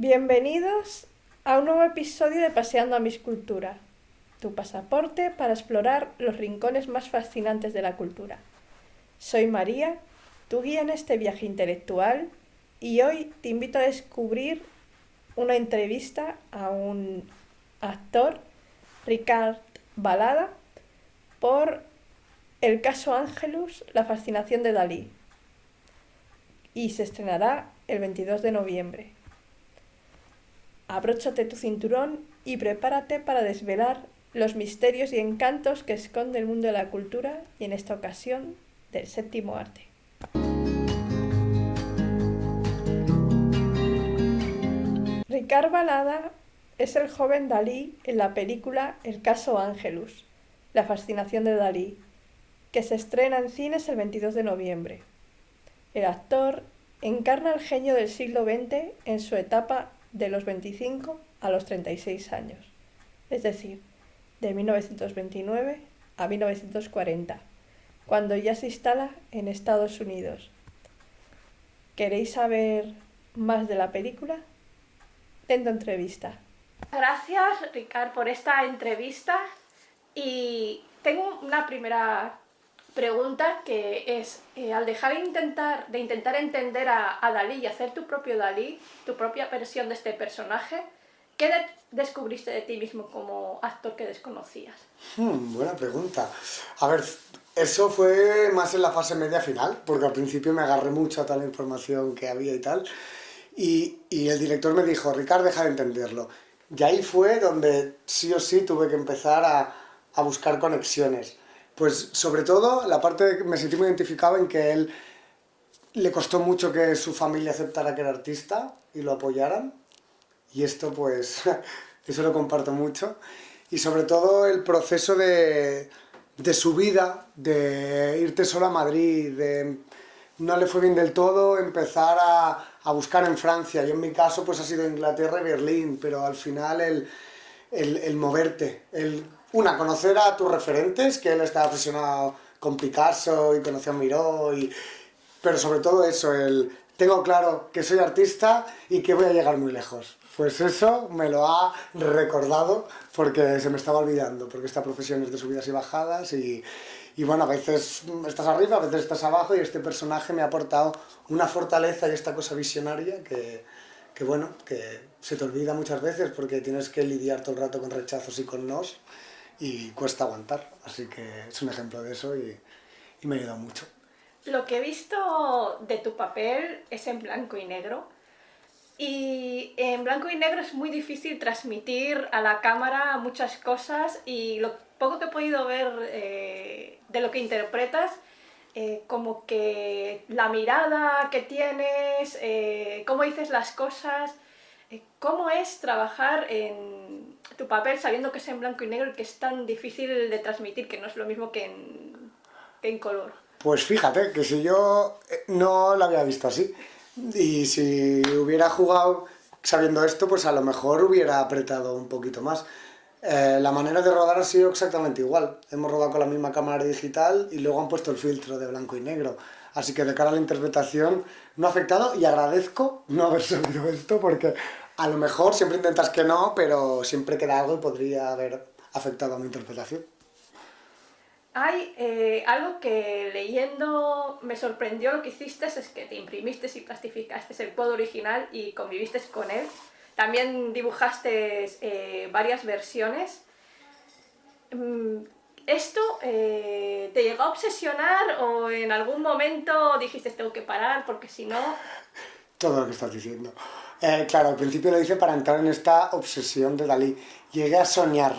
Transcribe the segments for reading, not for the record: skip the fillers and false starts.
Bienvenidos a un nuevo episodio de Paseando a mi escultura, tu pasaporte para explorar los rincones más fascinantes de la cultura. Soy María, tu guía en este viaje intelectual, y hoy te invito a descubrir una entrevista a un actor, Ricard Balada, por el caso Ángelus, la fascinación de Dalí, y se estrenará el 22 de noviembre. Abróchate tu cinturón y prepárate para desvelar los misterios y encantos que esconde el mundo de la cultura y, en esta ocasión, del séptimo arte. Ricard Balada es el joven Dalí en la película El caso Ángelus, la fascinación de Dalí, que se estrena en cines el 22 de noviembre. El actor encarna el genio del siglo XX en su etapa de los 25 a los 36 años, es decir, de 1929 a 1940, cuando ya se instala en Estados Unidos. ¿Queréis saber más de la película? Dentro entrevista. Gracias, Ricard, por esta entrevista. Y tengo una primera pregunta que es, al dejar de intentar entender a Dalí y hacer tu propio Dalí, tu propia versión de este personaje, ¿qué descubriste de ti mismo como actor que desconocías? Buena pregunta. A ver, eso fue más en la fase media final, porque al principio me agarré mucho a toda la información que había y tal, y el director me dijo, Ricard, deja de entenderlo. Y ahí fue donde sí o sí tuve que empezar a buscar conexiones. Pues sobre todo la parte que me sentí muy identificado en que él le costó mucho que su familia aceptara que era artista y lo apoyaran. Y esto pues, eso lo comparto mucho. Y sobre todo el proceso de su vida, de irte solo a Madrid, de no le fue bien del todo, empezar a buscar en Francia. Yo en mi caso pues ha sido Inglaterra y Berlín, pero al final el moverte, conocer a tus referentes, que él estaba obsesionado con Picasso y conocía a Miró, pero sobre todo eso, tengo claro que soy artista y que voy a llegar muy lejos. Pues eso me lo ha recordado porque se me estaba olvidando, porque esta profesión es de subidas y bajadas y bueno, a veces estás arriba, a veces estás abajo, y este personaje me ha aportado una fortaleza y esta cosa visionaria que bueno, que se te olvida muchas veces porque tienes que lidiar todo el rato con rechazos y con nos y cuesta aguantar. Así que es un ejemplo de eso y me ha ayudado mucho. Lo que he visto de tu papel es en blanco y negro. Y en blanco y negro es muy difícil transmitir a la cámara muchas cosas, y lo poco que he podido ver de lo que interpretas, como que la mirada que tienes, cómo dices las cosas, cómo es trabajar en tu papel sabiendo que es en blanco y negro y que es tan difícil de transmitir, que no es lo mismo que en color. Pues fíjate que si yo no lo había visto así, y si hubiera jugado sabiendo esto, pues a lo mejor hubiera apretado un poquito más. La manera de rodar ha sido exactamente igual. Hemos rodado con la misma cámara digital y luego han puesto el filtro de blanco y negro. Así que de cara a la interpretación no ha afectado, y agradezco no haber sabido esto porque a lo mejor siempre intentas que no, pero siempre queda algo y podría haber afectado a mi interpretación. Hay algo que leyendo me sorprendió lo que hiciste, es que te imprimiste y plastificaste el cuadro original y conviviste con él. También dibujaste varias versiones. ¿Esto te llegó a obsesionar o en algún momento dijiste tengo que parar porque si no...? Todo lo que estás diciendo. Claro, al principio lo hice para entrar en esta obsesión de Dalí. Llegué a soñar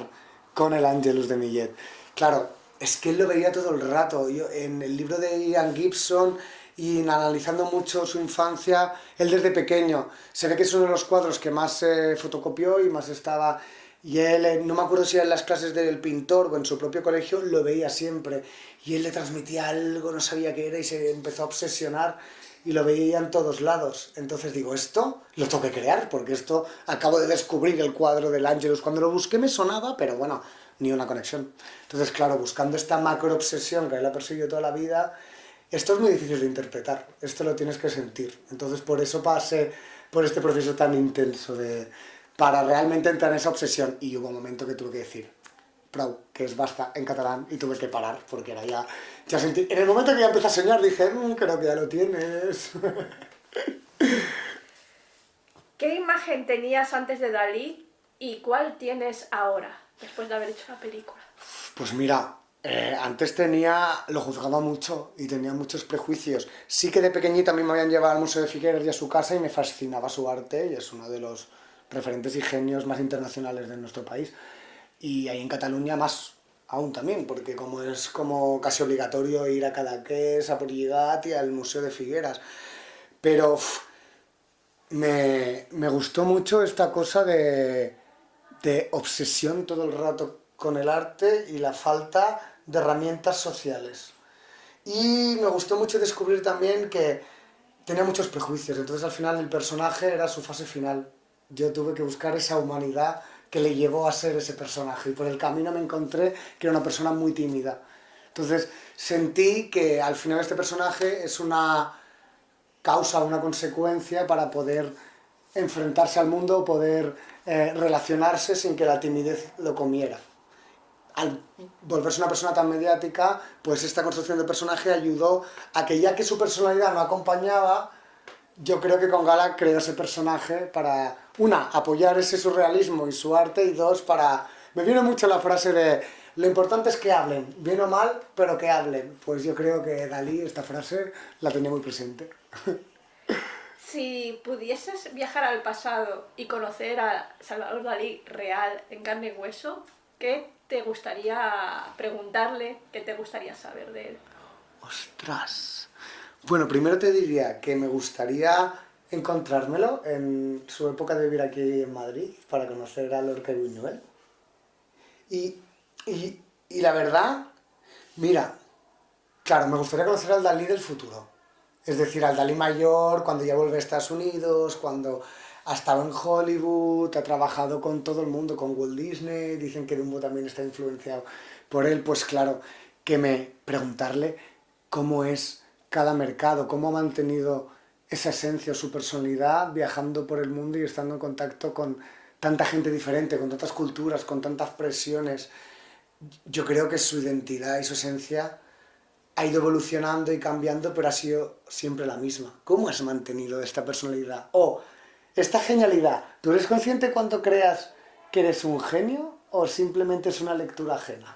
con el Ángelus de Millet. Claro, es que él lo veía todo el rato. Yo, en el libro de Ian Gibson, y analizando mucho su infancia, él desde pequeño, se ve que es uno de los cuadros que más fotocopió y más estaba... Y él, no me acuerdo si era en las clases del pintor o en su propio colegio, lo veía siempre. Y él le transmitía algo, no sabía qué era, y se empezó a obsesionar y lo veía en todos lados. Entonces digo, esto lo tengo que crear, porque esto acabo de descubrir el cuadro del Ángelus. Cuando lo busqué me sonaba, pero bueno, ni una conexión. Entonces, claro, buscando esta macro obsesión que él ha perseguido toda la vida, esto es muy difícil de interpretar, esto lo tienes que sentir. Entonces por eso pasé por este proceso tan intenso para realmente entrar en esa obsesión. Y hubo un momento que tuve que decir, prou, que es basta en catalán, y tuve que parar, porque era ya sentí, en el momento que ya empecé a soñar dije, creo que ya lo tienes. ¿Qué imagen tenías antes de Dalí y cuál tienes ahora, después de haber hecho la película? Pues mira, antes lo juzgaba mucho y tenía muchos prejuicios. Sí que de pequeñita a mí me habían llevado al Museo de Figueres y a su casa y me fascinaba su arte y es uno de los referentes y genios más internacionales de nuestro país. Y ahí en Cataluña más aún también, porque como es como casi obligatorio ir a Cadaqués, a Portlligat y al Museo de Figueras. Pero me gustó mucho esta cosa de obsesión todo el rato con el arte y la falta de herramientas sociales. Y me gustó mucho descubrir también que tenía muchos prejuicios, entonces al final el personaje era su fase final. Yo tuve que buscar esa humanidad que le llevó a ser ese personaje y por el camino me encontré que era una persona muy tímida. Entonces sentí que al final este personaje es una causa, una consecuencia para poder enfrentarse al mundo, poder relacionarse sin que la timidez lo comiera. Al volverse una persona tan mediática, pues esta construcción de personaje ayudó a que ya que su personalidad no acompañaba, yo creo que con Gala creó ese personaje para, una, apoyar ese surrealismo y su arte, y dos, para... Me viene mucho la frase de lo importante es que hablen, bien o mal, pero que hablen. Pues yo creo que Dalí esta frase la tenía muy presente. Si pudieses viajar al pasado y conocer a Salvador Dalí real, en carne y hueso, ¿qué te gustaría preguntarle? ¿Qué te gustaría saber de él? ¡Ostras! Bueno, primero te diría que me gustaría encontrármelo en su época de vivir aquí en Madrid para conocer a Lorca y Buñuel. Y, y la verdad, mira, claro, me gustaría conocer al Dalí del futuro. Es decir, al Dalí mayor, cuando ya vuelve a Estados Unidos, cuando ha estado en Hollywood, ha trabajado con todo el mundo, con Walt Disney, dicen que Dumbo también está influenciado por él, pues claro, preguntarle cómo es cada mercado, cómo ha mantenido esa esencia o su personalidad viajando por el mundo y estando en contacto con tanta gente diferente, con tantas culturas, con tantas presiones. Yo creo que su identidad y su esencia ha ido evolucionando y cambiando, pero ha sido siempre la misma. ¿Cómo has mantenido esta personalidad? O esta genialidad, ¿tú eres consciente cuando creas que eres un genio o simplemente es una lectura ajena?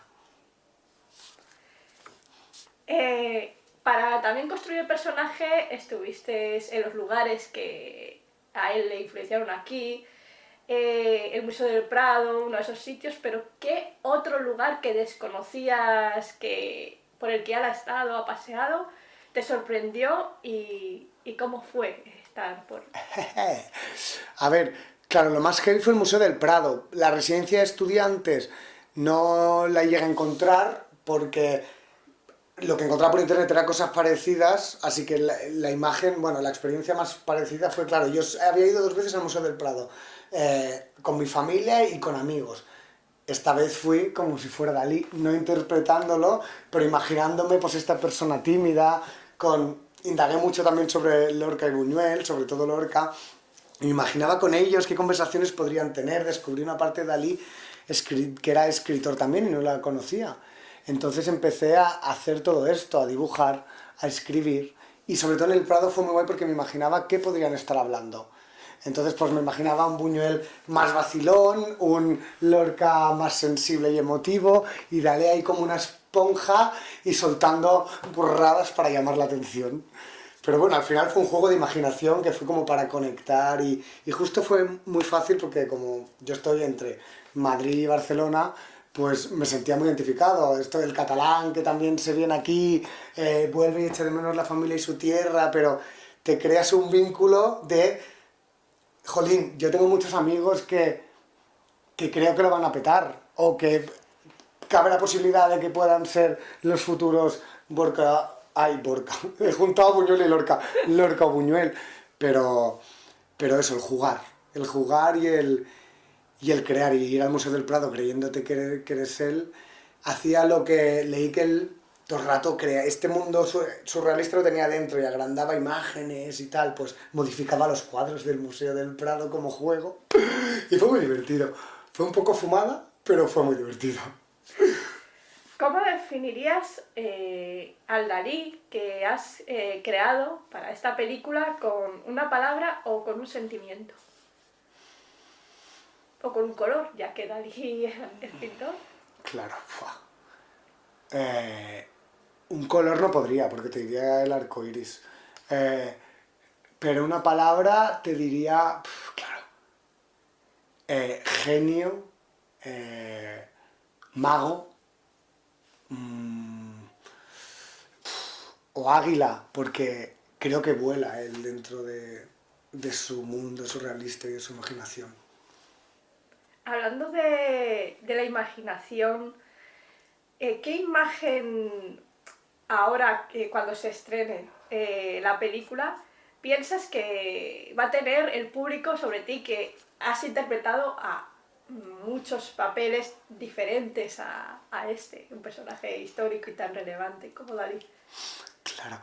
Para también construir el personaje estuviste en los lugares que a él le influenciaron aquí, el Museo del Prado, uno de esos sitios, pero ¿qué otro lugar que desconocías, por el que él ha estado, ha paseado, te sorprendió y cómo fue estar por...? A ver, claro, lo más heavy fue el Museo del Prado. La residencia de estudiantes no la llegué a encontrar porque lo que encontraba por internet era cosas parecidas, así que la imagen, bueno, la experiencia más parecida fue, claro, yo había ido 2 veces al Museo del Prado, con mi familia y con amigos. Esta vez fui como si fuera Dalí, no interpretándolo, pero imaginándome pues esta persona tímida, indagué mucho también sobre Lorca y Buñuel, sobre todo Lorca, y me imaginaba con ellos qué conversaciones podrían tener, descubrí una parte de Dalí que era escritor también y no la conocía. Entonces empecé a hacer todo esto, a dibujar, a escribir, y sobre todo en el Prado fue muy guay porque me imaginaba qué podrían estar hablando. Entonces pues me imaginaba un Buñuel más vacilón, un Lorca más sensible y emotivo, y Dalí ahí como una esponja y soltando burradas para llamar la atención. Pero bueno, al final fue un juego de imaginación que fue como para conectar y justo fue muy fácil porque como yo estoy entre Madrid y Barcelona, pues me sentía muy identificado. Esto del catalán que también se viene aquí, vuelve y echa de menos la familia y su tierra, pero te creas un vínculo de... Jolín, yo tengo muchos amigos que creo que lo van a petar, o que cabe la posibilidad de que puedan ser los futuros Borca... Ay, Borca. He juntado Buñuel y Lorca. Lorca o Buñuel. Pero eso, el jugar y el crear, y ir al Museo del Prado creyéndote que eres él, hacía lo que leí que él todo el rato crea, este mundo surrealista lo tenía dentro y agrandaba imágenes y tal, pues modificaba los cuadros del Museo del Prado como juego y fue muy divertido. Fue un poco fumada, pero fue muy divertido. ¿Cómo definirías al Dalí que has creado para esta película con una palabra o con un sentimiento? O con un color, ya que Dalí es pintor. Claro, un color no podría, porque te diría el arco iris. Pero una palabra te diría, claro, genio, mago, o águila, porque creo que vuela él dentro de su mundo surrealista y de su imaginación. Hablando de la imaginación, ¿qué imagen ahora, cuando se estrene la película, piensas que va a tener el público sobre ti, que has interpretado a muchos papeles diferentes a este, un personaje histórico y tan relevante como Dalí? Claro.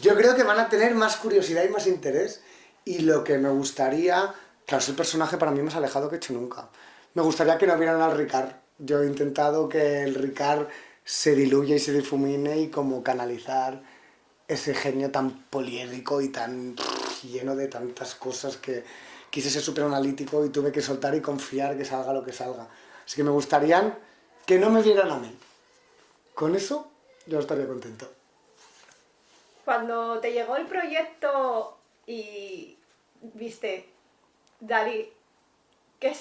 Yo creo que van a tener más curiosidad y más interés, y lo que me gustaría, claro, es el personaje para mí más alejado que he hecho nunca. Me gustaría que no vieran al Ricard. Yo he intentado que el Ricard se diluya y se difumine y como canalizar ese genio tan poliédrico y tan lleno de tantas cosas que quise ser súper analítico y tuve que soltar y confiar que salga lo que salga. Así que me gustaría que no me vieran a mí. Con eso yo estaría contento. Cuando te llegó el proyecto y viste Dalí, ¿qué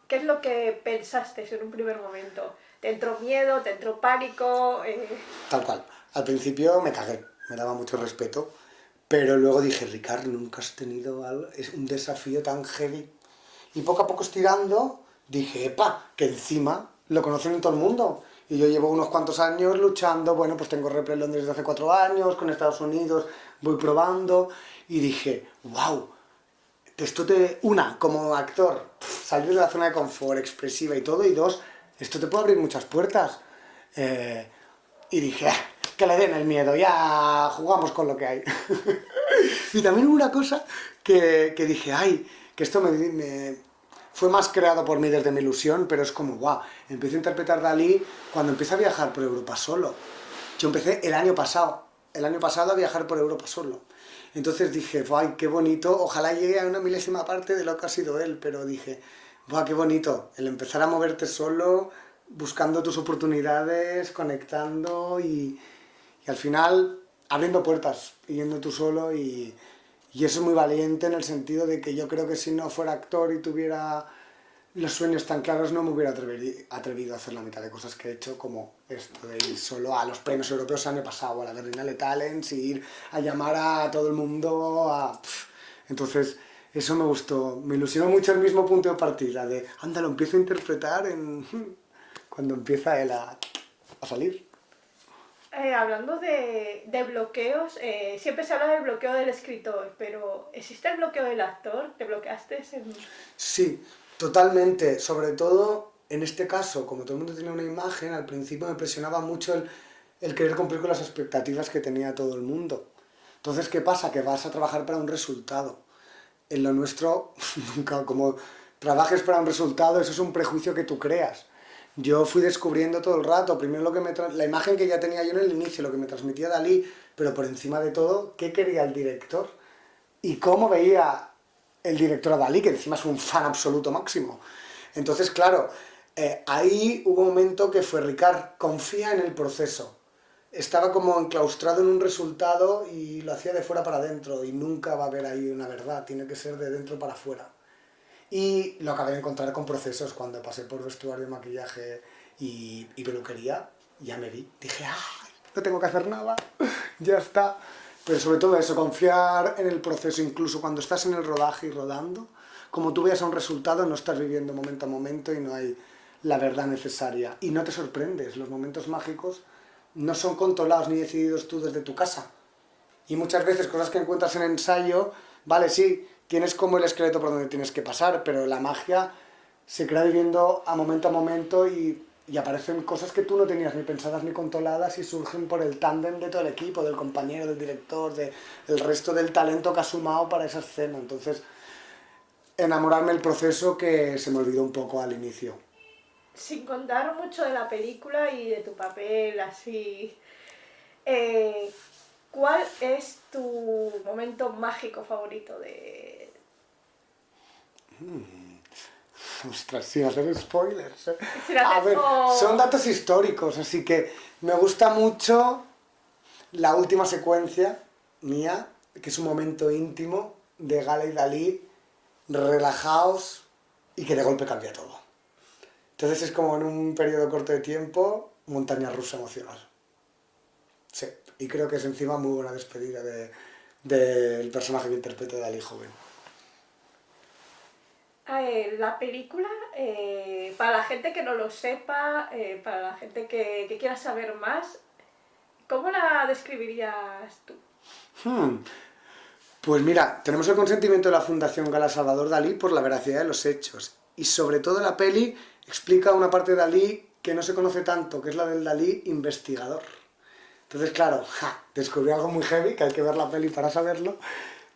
es lo que pensaste en un primer momento? ¿Te entró miedo? ¿Te entró pánico? Tal cual. Al principio me cagué, me daba mucho respeto, pero luego dije, Ricard, nunca has tenido algo, es un desafío tan heavy. Y poco a poco estirando, dije, epa, que encima lo conocen en todo el mundo. Y yo llevo unos cuantos años luchando, bueno, pues tengo repre en Londres desde hace 4 años, con Estados Unidos voy probando, y dije, wow, una, como actor, salir de la zona de confort, expresiva y todo, y dos, esto te puede abrir muchas puertas. Y dije, que le den el miedo, ya jugamos con lo que hay. Y también hubo una cosa que dije, ay, que esto fue más creado por mí desde mi ilusión, pero es como, guau, empiezo a interpretar Dalí cuando empiezo a viajar por Europa solo. Yo empecé el año pasado a viajar por Europa solo. Entonces dije, ay, qué bonito, ojalá llegue a una milésima parte de lo que ha sido él, pero dije, guau, qué bonito, el empezar a moverte solo, buscando tus oportunidades, conectando y al final abriendo puertas, yendo tú solo, y eso es muy valiente en el sentido de que yo creo que si no fuera actor y tuviera los sueños tan claros no me hubiera atrevido a hacer la mitad de cosas que he hecho, como esto de ir solo a los premios europeos el año pasado, a la Berlinale Talents, y ir a llamar a todo el mundo, entonces eso me gustó, me ilusionó mucho el mismo punto de partida, de anda, lo empiezo a interpretar cuando empieza él a salir. Hablando de bloqueos, siempre se habla del bloqueo del escritor, pero ¿existe el bloqueo del actor? ¿Te bloqueaste en...? Sí, totalmente. Sobre todo, en este caso, como todo el mundo tiene una imagen, al principio me presionaba mucho el querer cumplir con las expectativas que tenía todo el mundo. Entonces, ¿qué pasa? Que vas a trabajar para un resultado. En lo nuestro, nunca, como trabajes para un resultado, eso es un prejuicio que tú creas. Yo fui descubriendo todo el rato, primero la imagen que ya tenía yo en el inicio, lo que me transmitía Dalí, pero por encima de todo, ¿qué quería el director? Y cómo veía el director a Dalí, que encima es un fan absoluto máximo. Entonces, claro, ahí hubo un momento que fue, Ricard, confía en el proceso. Estaba como enclaustrado en un resultado y lo hacía de fuera para adentro, y nunca va a haber ahí una verdad, tiene que ser de dentro para afuera. Y lo acabé de encontrar con procesos, cuando pasé por vestuario, maquillaje y peluquería, ya me vi. Dije, ¡ay! No tengo que hacer nada, ya está. Pero sobre todo eso, confiar en el proceso, incluso cuando estás en el rodaje y rodando, como tú veas a un resultado, no estás viviendo momento a momento y no hay la verdad necesaria. Y no te sorprendes, los momentos mágicos no son controlados ni decididos tú desde tu casa. Y muchas veces cosas que encuentras en ensayo, vale, sí, tienes como el esqueleto por donde tienes que pasar, pero la magia se crea viviendo a momento y y aparecen cosas que tú no tenías ni pensadas ni controladas y surgen por el tándem de todo el equipo, del compañero, del director, del resto del talento que ha sumado para esa escena. Entonces, enamorarme del proceso que se me olvidó un poco al inicio. Sin contar mucho de la película y de tu papel, así, ¿cuál es tu momento mágico favorito de...? Ostras, sin hacer spoilers. Sin hacer- A ver, oh. son datos históricos, así que me gusta mucho la última secuencia mía, que es un momento íntimo de Gala y Dalí, relajados y que de golpe cambia todo. Entonces es como en un periodo corto de tiempo, montaña rusa emocional. Sí, y creo que es encima muy buena despedida del personaje que interpreta Dalí joven. La película, para la gente que no lo sepa, para la gente que quiera saber más, ¿cómo la describirías tú? Pues mira, tenemos el consentimiento de la Fundación Gala Salvador Dalí por la veracidad de los hechos. Y sobre todo la peli explica una parte de Dalí que no se conoce tanto, que es la del Dalí investigador. Entonces, claro, descubrí algo muy heavy, que hay que ver la peli para saberlo,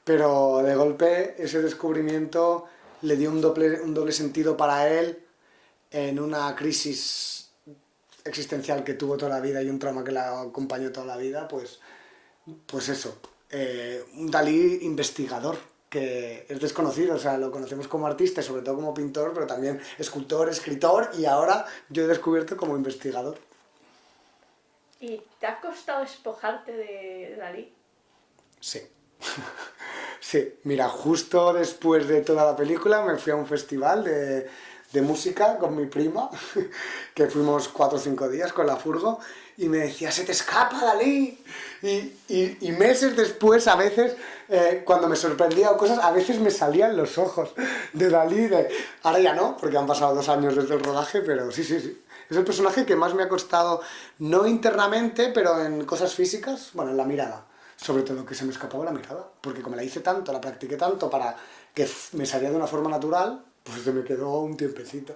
pero de golpe ese descubrimiento le dio un doble sentido para él en una crisis existencial que tuvo toda la vida y un trauma que la acompañó toda la vida, pues eso, un Dalí investigador, que es desconocido, o sea, lo conocemos como artista, sobre todo como pintor, pero también escultor, escritor, y ahora yo he descubierto como investigador. ¿Y te ha costado despojarte de Dalí? Sí. Sí, mira, justo después de toda la película me fui a un festival de música con mi prima, que fuimos 4 o 5 días con la furgo, y me decía, se te escapa Dalí. Y meses después, a veces, cuando me sorprendía o cosas, a veces me salían los ojos de Dalí. Ahora ya no, porque han pasado 2 años desde el rodaje, pero sí, sí, sí. Es el personaje que más me ha costado, no internamente, pero en cosas físicas, bueno, en la mirada. Sobre todo que se me escapaba la mirada, porque como la hice tanto, la practiqué tanto para que me salía de una forma natural, pues se me quedó un tiempecito.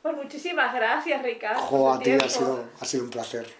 Pues muchísimas gracias, Ricardo, Jo, por a tu ti tiempo. ha sido un placer.